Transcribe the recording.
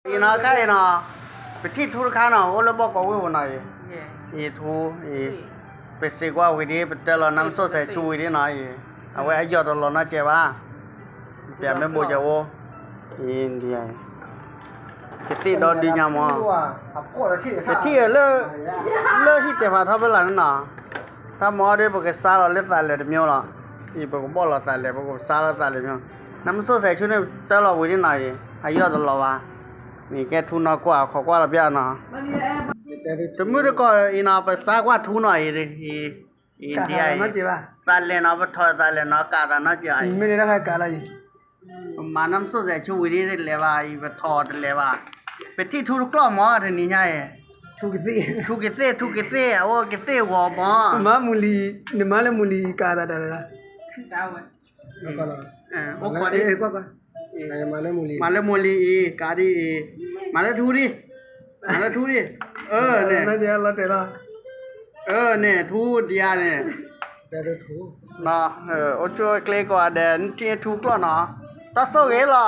อีนาไข่เนาะไปที่ทุกครั้งเนาะโอ้แล้วบอกก็เว้ยหน่อยอีทูอีไปสิกว่าวิธีไปแต่ละน้ำโซใส่ชูวิธีหน่อยเอาไว้ยอดตลอดนะเจ้าว่าเปลี่ยนไม่บ่จะโอ้อินเดียcái tí đó đi nhà mà cái tí lơ hít để vào thao bên là nó thao mò đấy bộ cái sa là lết tài lệ được nhiều là thì bộ cũng bỏ là tài lệ bộ cũng sa là tài lệ nhiều nắm số sai chút này tao là vui đi này hay giờ tao là àนี่แกทุนน้อยกว่าขอกว่าละเบี้ยเนาะแต่มื้อก็อีนาไปซากว่าทุนหน่อยดิอีเดียตาเลเนาะบ่ทอตาเลเนาะกาตาเนาะจ่ายไม่ได้ราคากาอะไรมาน้ำโซใส่ชูวิธีได้เลยว่าอีบ่ทอได้เลยว่าไปที่ทุกล้อหมอเท่านี้ใหญ่ทุกสิทุกเซ่โอ้กเซ่หัวหมอมามูลีนี่มาเลยมูลีกาตาดาละดาวก็ละโอ้ขอดิก็มาเลยมูลีอีกาดิอีมาเลยทูดิเนี่ยนั่นเดี๋ยวละเตละเนี่ยทูเดียเนี่ยเดี๋ยวทูเนาะโอ้ช่วยเกลกว่าเดนที่ทุกล้อเนาะตัดโซ่เกลอ